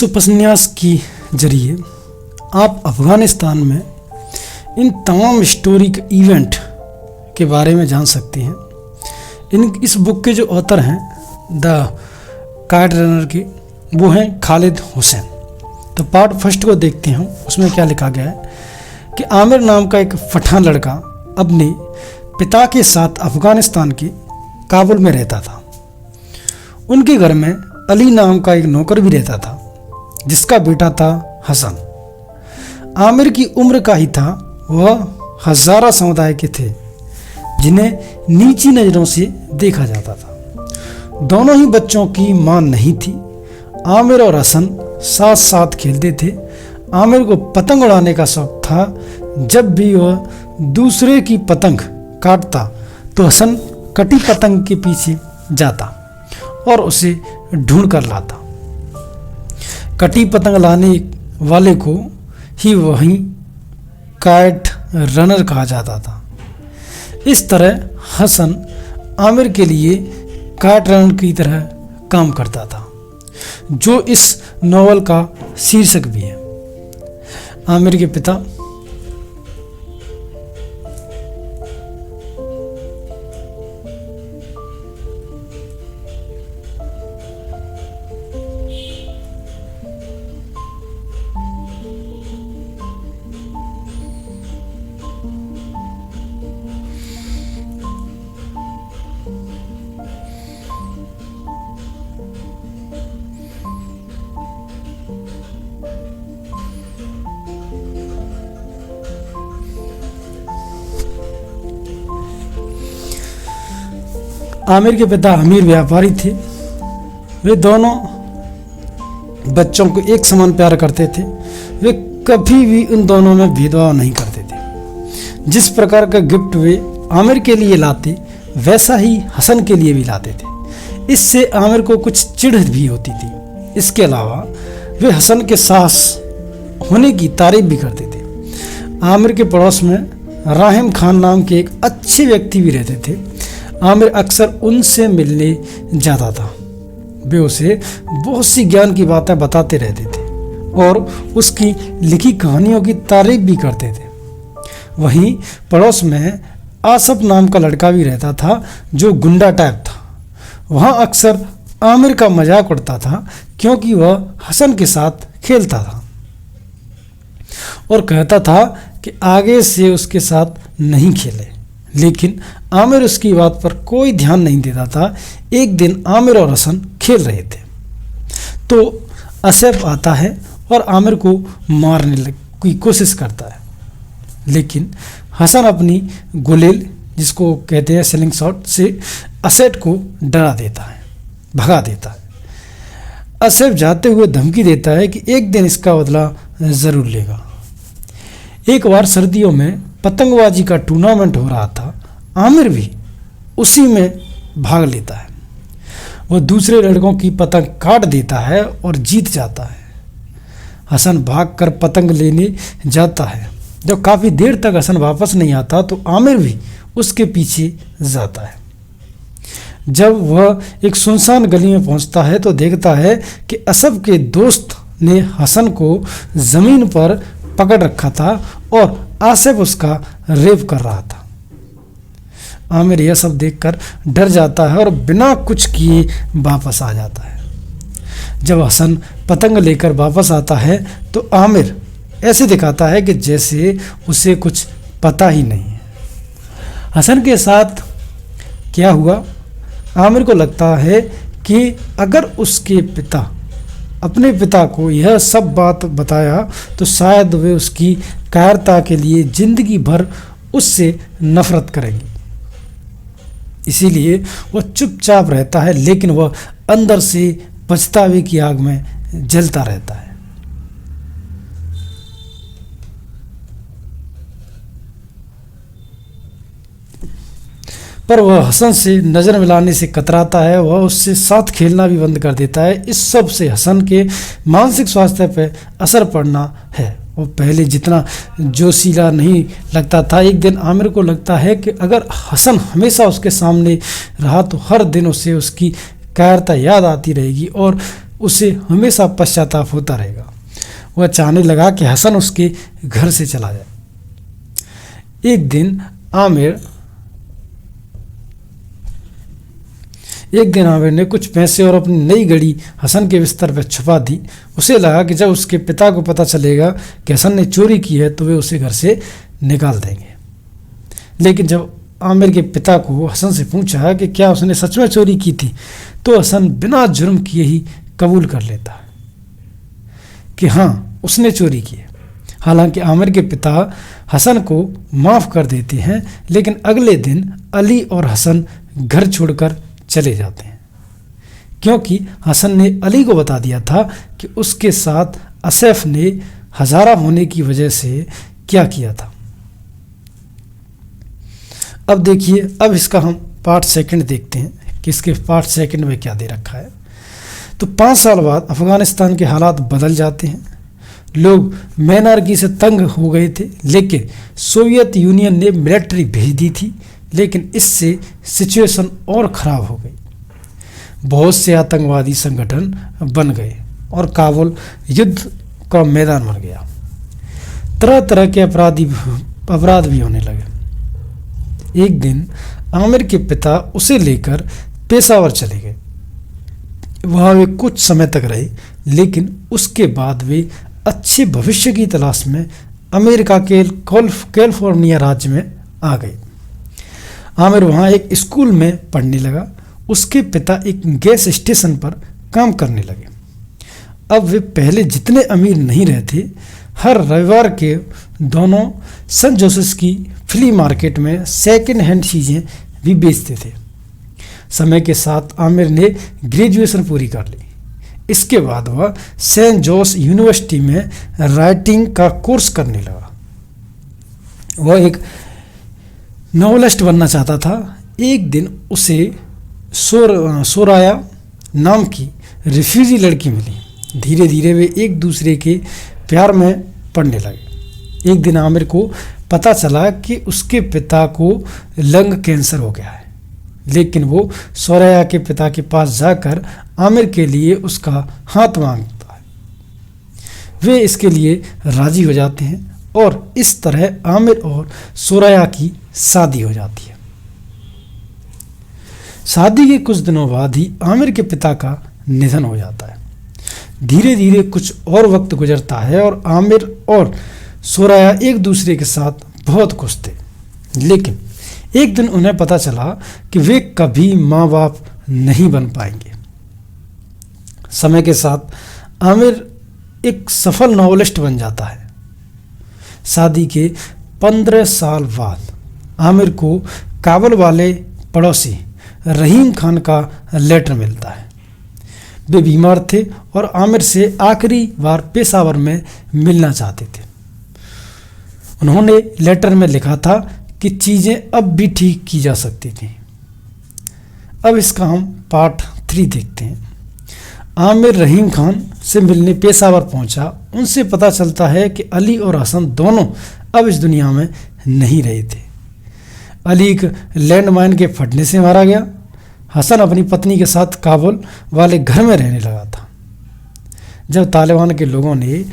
इस उपन्यास की जरिए आप अफ़गानिस्तान में इन तमाम हिस्टोरिक इवेंट के बारे में जान सकते हैं। इस बुक के जो ऑथर हैं द काइट रनर के, वो हैं खालिद हुसैन। तो पार्ट फर्स्ट को देखते हैं। उसमें क्या लिखा गया है कि आमिर नाम का एक पठान लड़का अपने पिता के साथ अफ़गानिस्तान के काबुल में रहता था। उनके घर में अली नाम का एक नौकर भी रहता था जिसका बेटा था हसन। आमिर की उम्र का ही था। वह हज़ारा समुदाय के थे जिन्हें नीची नज़रों से देखा जाता था। दोनों ही बच्चों की मां नहीं थी। आमिर और हसन साथ साथ खेलते थे। आमिर को पतंग उड़ाने का शौक था। जब भी वह दूसरे की पतंग काटता तो हसन कटी पतंग के पीछे जाता और उसे ढूंढ कर लाता। कटी पतंग लाने वाले को ही वहीं काइट रनर कहा जाता था। इस तरह हसन आमिर के लिए काइट रनर की तरह काम करता था, जो इस नॉवल का शीर्षक भी है। आमिर के पिता आमिर के पिता अमीर व्यापारी थे। वे दोनों बच्चों को एक समान प्यार करते थे। वे कभी भी उन दोनों में भेदभाव नहीं करते थे। जिस प्रकार का गिफ्ट वे आमिर के लिए लाते वैसा ही हसन के लिए भी लाते थे। इससे आमिर को कुछ चिढ़ भी होती थी। इसके अलावा वे हसन के साहस होने की तारीफ भी करते थे। आमिर के पड़ोस में राहिम खान नाम के एक अच्छे व्यक्ति भी रहते थे। आमिर अक्सर उनसे मिलने जाता था। वे उसे बहुत सी ज्ञान की बातें बताते रहते थे और उसकी लिखी कहानियों की तारीफ भी करते थे। वहीं पड़ोस में आसफ नाम का लड़का भी रहता था जो गुंडा टाइप था। वहाँ अक्सर आमिर का मजाक उड़ता था क्योंकि वह हसन के साथ खेलता था और कहता था कि आगे से उसके साथ नहीं खेले। लेकिन आमिर उसकी बात पर कोई ध्यान नहीं देता था। एक दिन आमिर और हसन खेल रहे थे तो असफ आता है और आमिर को मारने की कोशिश करता है, लेकिन हसन अपनी गुलेल, जिसको कहते हैं सेलिंग शॉट, से असफ को डरा देता है, भगा देता है। असफ जाते हुए धमकी देता है कि एक दिन इसका बदला ज़रूर लेगा। एक बार सर्दियों में पतंगबाजी का टूर्नामेंट हो रहा था। आमिर भी उसी में भाग लेता है। वह दूसरे लड़कों की पतंग काट देता है और जीत जाता है। हसन भागकर पतंग लेने जाता है। जब काफ़ी देर तक हसन वापस नहीं आता तो आमिर भी उसके पीछे जाता है। जब वह एक सुनसान गली में पहुंचता है तो देखता है कि असफ के दोस्त ने हसन को ज़मीन पर पकड़ रखा था और आसिफ उसका रेप कर रहा था। आमिर यह सब देखकर डर जाता है और बिना कुछ किए वापस आ जाता है। जब हसन पतंग लेकर वापस आता है तो आमिर ऐसे दिखाता है कि जैसे उसे कुछ पता ही नहीं है। हसन के साथ क्या हुआ, आमिर को लगता है कि अगर उसके पिता अपने पिता को यह सब बात बताया तो शायद वे उसकी कायरता के लिए जिंदगी भर उससे नफरत करेंगे। इसीलिए वह चुपचाप रहता है, लेकिन वह अंदर से पछतावे की आग में जलता रहता है। पर वह हसन से नज़र मिलाने से कतराता है। वह उससे साथ खेलना भी बंद कर देता है। इस सब से हसन के मानसिक स्वास्थ्य पर असर पड़ना है। वो पहले जितना जोशीला नहीं लगता था। एक दिन आमिर को लगता है कि अगर हसन हमेशा उसके सामने रहा तो हर दिन उसे उसकी कायरता याद आती रहेगी और उसे हमेशा पश्चाताप होता रहेगा। वह चाहने लगा कि हसन उसके घर से चला जाए। एक दिन आमिर ने कुछ पैसे और अपनी नई घड़ी हसन के बिस्तर पर छुपा दी। उसे लगा कि जब उसके पिता को पता चलेगा कि हसन ने चोरी की है तो वे उसे घर से निकाल देंगे। लेकिन जब आमिर के पिता को हसन से पूछा कि क्या उसने सच में चोरी की थी, तो हसन बिना जुर्म किए ही कबूल कर लेता है कि हाँ, उसने चोरी की है। हालांकि आमिर के पिता हसन को माफ़ कर देते हैं, लेकिन अगले दिन अली और हसन घर छोड़कर चले जाते हैं, क्योंकि हसन ने अली को बता दिया था कि उसके साथ असैफ ने हजारा होने की वजह से क्या किया था। अब देखिए, अब इसका हम पार्ट सेकंड देखते हैं कि इसके पार्ट सेकंड में क्या दे रखा है। तो 5 साल बाद अफगानिस्तान के हालात बदल जाते हैं। लोग मैनार्की से तंग हो गए थे, लेकिन सोवियत यूनियन ने मिलिट्री भेज दी थी, लेकिन इससे सिचुएशन और ख़राब हो गई। बहुत से आतंकवादी संगठन बन गए और काबुल युद्ध का मैदान बन गया। तरह तरह के अपराध भी होने लगे। एक दिन आमिर के पिता उसे लेकर पेशावर चले गए। वहाँ वे कुछ समय तक रहे, लेकिन उसके बाद वे अच्छे भविष्य की तलाश में अमेरिका के कैलिफोर्निया राज्य में आ गए। आमिर वहाँ एक स्कूल में पढ़ने लगा। उसके पिता एक गैस स्टेशन पर काम करने लगे। अब वे पहले जितने अमीर नहीं रहते। हर रविवार के दोनों सन जोसेफ की फ्ली मार्केट में सेकंड हैंड चीज़ें भी बेचते थे। समय के साथ आमिर ने ग्रेजुएशन पूरी कर ली। इसके बाद वह सेंट जोस यूनिवर्सिटी में राइटिंग का कोर्स करने लगा। वह एक नॉवेलिस्ट बनना चाहता था। एक दिन उसे सोराया नाम की रिफ्यूजी लड़की मिली। धीरे धीरे वे एक दूसरे के प्यार में पड़ने लगे। एक दिन आमिर को पता चला कि उसके पिता को लंग कैंसर हो गया है, लेकिन वो सोराया के पिता के पास जाकर आमिर के लिए उसका हाथ मांगता है। वे इसके लिए राजी हो जाते हैं और इस तरह आमिर और सोराया की शादी हो जाती है। शादी के कुछ दिनों बाद ही आमिर के पिता का निधन हो जाता है। धीरे धीरे कुछ और वक्त गुजरता है और आमिर और सोराया एक दूसरे के साथ बहुत खुश थे, लेकिन एक दिन उन्हें पता चला कि वे कभी माँ बाप नहीं बन पाएंगे। समय के साथ आमिर एक सफल नॉवेलिस्ट बन जाता है। शादी के 15 साल बाद आमिर को काबुल वाले पड़ोसी रहीम खान का लेटर मिलता है। वे बीमार थे और आमिर से आखिरी बार पेशावर में मिलना चाहते थे। उन्होंने लेटर में लिखा था कि चीज़ें अब भी ठीक की जा सकती थी। अब इसका हम पार्ट 3 देखते हैं। आमिर रहीम खान से मिलने पेशावर पहुंचा। उनसे पता चलता है कि अली और हसन दोनों अब इस दुनिया में नहीं रहे थे। अली एक लैंडमाइन के फटने से मारा गया। हसन अपनी पत्नी के साथ काबुल वाले घर में रहने लगा था। जब तालिबान के लोगों ने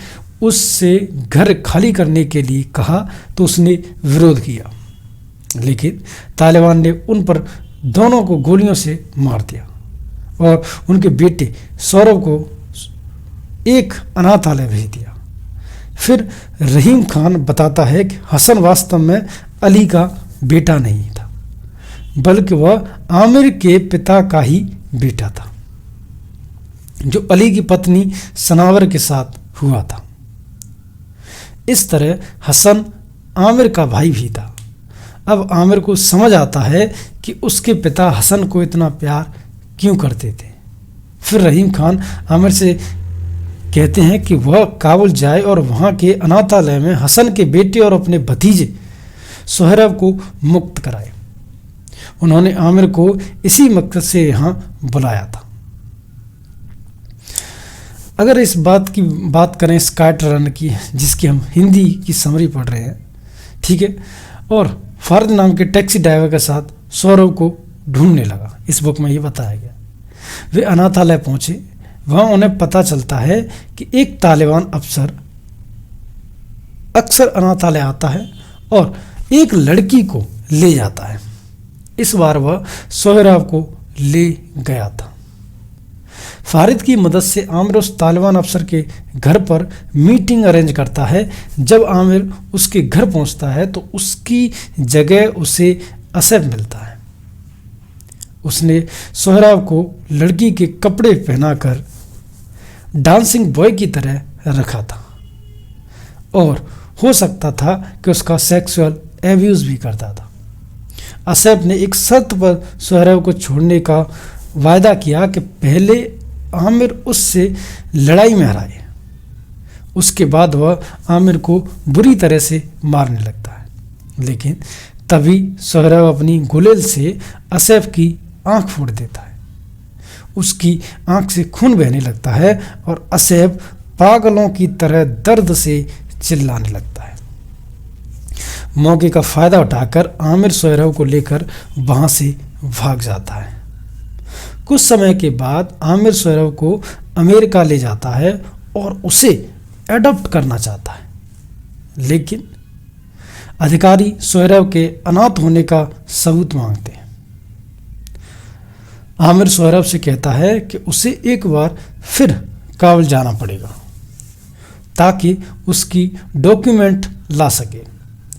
उससे घर खाली करने के लिए कहा तो उसने विरोध किया, लेकिन तालिबान ने उन पर दोनों को गोलियों से मार दिया और उनके बेटे सौरभ को एक अनाथालय भेज दिया। फिर रहीम खान बताता है कि हसन वास्तव में अली का बेटा नहीं था, बल्कि वह आमिर के पिता का ही बेटा था, जो अली की पत्नी सनावर के साथ हुआ था। इस तरह हसन आमिर का भाई भी था। अब आमिर को समझ आता है कि उसके पिता हसन को इतना प्यार क्यों करते थे। फिर रहीम खान आमिर से कहते हैं कि वह काबुल जाए और वहाँ के अनाथालय में हसन के बेटे और अपने भतीजे सोहरब को मुक्त कराए। उन्होंने आमिर को इसी मकसद से यहाँ बुलाया था। अगर इस बात की बात करें स्काट रन की, जिसकी हम हिंदी की समरी पढ़ रहे हैं, ठीक है, और फर्द नाम के टैक्सी ड्राइवर के साथ सौरभ को ढूंढने लगा। इस बुक में ये बताया गया। वे अनाथालय पहुँचे। वहाँ उन्हें पता चलता है कि एक तालिबान अफसर अक्सर अनाथालय आता है और एक लड़की को ले जाता है। इस बार वह सोहराब को ले गया था। फारिद की मदद से आमिर उस तालिबान अफसर के घर पर मीटिंग अरेंज करता है। जब आमिर उसके घर पहुंचता है तो उसकी जगह उसे असफ मिलता है। उसने सोहराब को लड़की के कपड़े पहनाकर डांसिंग बॉय की तरह रखा था और हो सकता था कि उसका सेक्सुअल एब्यूज़ भी करता था। असफ ने एक शर्त पर सोहराब को छोड़ने का वायदा किया कि पहले आमिर उससे लड़ाई में हराए, उसके बाद वह आमिर को बुरी तरह से मारने लगता है। लेकिन तभी सोहराब अपनी गुलेल से असफ की आंख फोड़ देता है। उसकी आंख से खून बहने लगता है और असफ पागलों की तरह दर्द से चिल्लाने लगता है। मौके का फायदा उठाकर आमिर सोहराब को लेकर वहां से भाग जाता है। कुछ समय के बाद आमिर सोहराब को अमेरिका ले जाता है और उसे एडॉप्ट करना चाहता है, लेकिन अधिकारी सोहराब के अनाथ होने का सबूत मांगते हैं। आमिर सोहराब से कहता है कि उसे एक बार फिर काबुल जाना पड़ेगा ताकि उसकी डॉक्यूमेंट ला सके।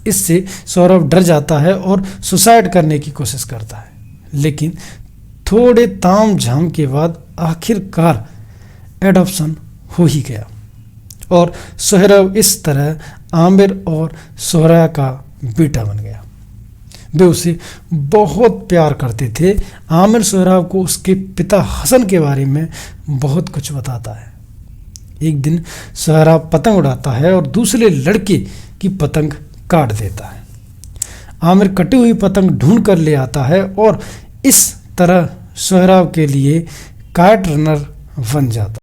इससे सोहराब डर जाता है और सुसाइड करने की कोशिश करता है, लेकिन थोड़े ताम झाम के बाद आखिरकार एडॉप्शन हो ही गया और सोहराब इस तरह आमिर और सोहरा का बेटा बन गया। वे उसे बहुत प्यार करते थे। आमिर सोहराब को उसके पिता हसन के बारे में बहुत कुछ बताता है। एक दिन सोहराब पतंग उड़ाता है और दूसरे लड़के की पतंग काट देता है। आमिर कटी हुई पतंग ढूंढ कर ले आता है और इस तरह सोहराब के लिए काइट रनर बन जाता है।